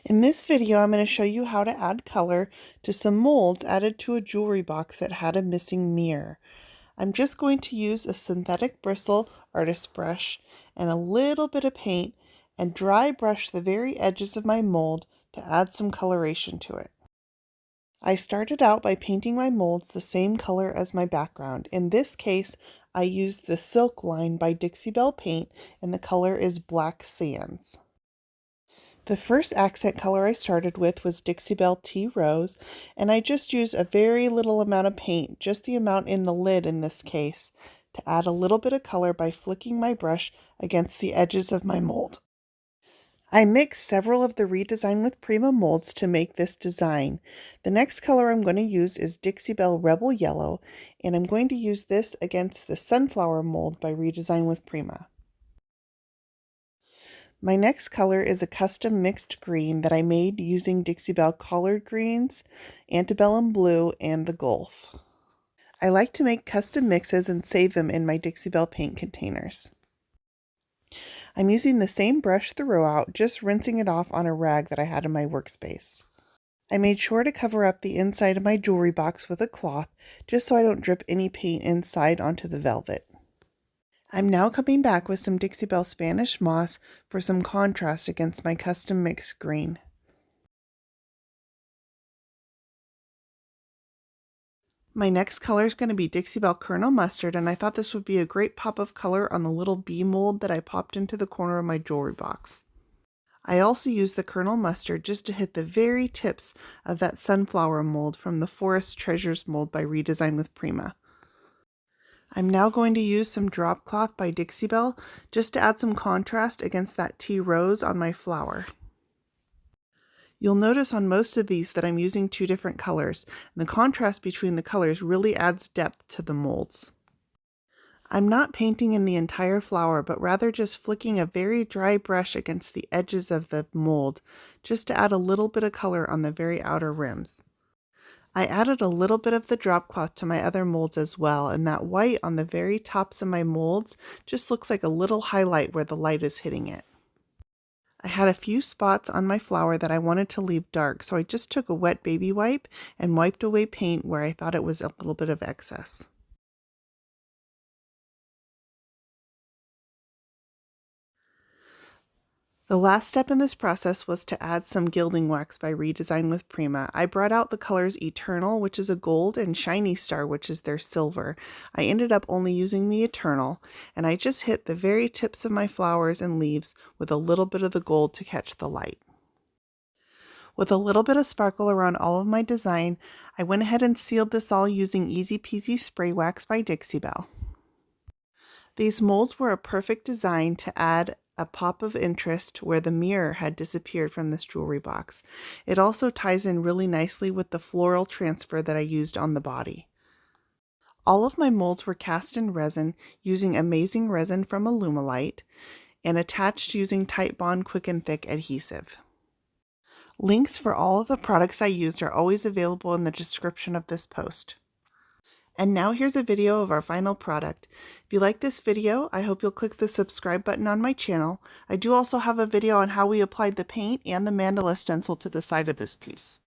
In this video, I'm going to show you how to add color to some molds added to a jewelry box that had a missing mirror. I'm just going to use a synthetic bristle artist brush and a little bit of paint and dry brush the very edges of my mold to add some coloration to it. I started out by painting my molds the same color as my background. In this case, I used the Silk line by Dixie Belle Paint and the color is Black Sands. The first accent color I started with was Dixie Belle Tea Rose, and I just used a very little amount of paint, just the amount in the lid in this case, to add a little bit of color by flicking my brush against the edges of my mold. I mixed several of the Redesign with Prima molds to make this design. The next color I'm going to use is Dixie Belle Rebel Yellow, and I'm going to use this against the Sunflower mold by Redesign with Prima. My next color is a custom mixed green that I made using Dixie Belle Collard Greens, Antebellum Blue, and the Gulf. I like to make custom mixes and save them in my Dixie Belle paint containers. I'm using the same brush throughout, just rinsing it off on a rag that I had in my workspace. I made sure to cover up the inside of my jewelry box with a cloth, just so I don't drip any paint inside onto the velvet. I'm now coming back with some Dixie Belle Spanish Moss for some contrast against my custom mixed green. My next color is going to be Dixie Belle Colonel Mustard, and I thought this would be a great pop of color on the little bee mold that I popped into the corner of my jewelry box. I also used the Colonel Mustard just to hit the very tips of that sunflower mold from the Forest Treasures mold by Redesign with Prima. I'm now going to use some drop cloth by Dixie Belle just to add some contrast against that tea rose on my flower. You'll notice on most of these that I'm using two different colors, and the contrast between the colors really adds depth to the molds. I'm not painting in the entire flower, but rather just flicking a very dry brush against the edges of the mold, just to add a little bit of color on the very outer rims. I added a little bit of the drop cloth to my other molds as well, and that white on the very tops of my molds just looks like a little highlight where the light is hitting it. I had a few spots on my flower that I wanted to leave dark, so I just took a wet baby wipe and wiped away paint where I thought it was a little bit of excess. The last step in this process was to add some gilding wax by Redesign with Prima. I brought out the colors Eternal, which is a gold, and Shiny Star, which is their silver. I ended up only using the Eternal, and I just hit the very tips of my flowers and leaves with a little bit of the gold to catch the light. With a little bit of sparkle around all of my design, I went ahead and sealed this all using Easy Peasy Spray Wax by Dixie Belle. These molds were a perfect design to add a pop of interest where the mirror had disappeared from this jewelry box. It also ties in really nicely with the floral transfer that I used on the body. All of my molds were cast in resin using Amazing Resin from Alumilite and attached using Titebond Quick and Thick adhesive. Links for all of the products I used are always available in the description of this post. And now here's a video of our final product. If you like this video, I hope you'll click the subscribe button on my channel. I do also have a video on how we applied the paint and the mandala stencil to the side of this piece.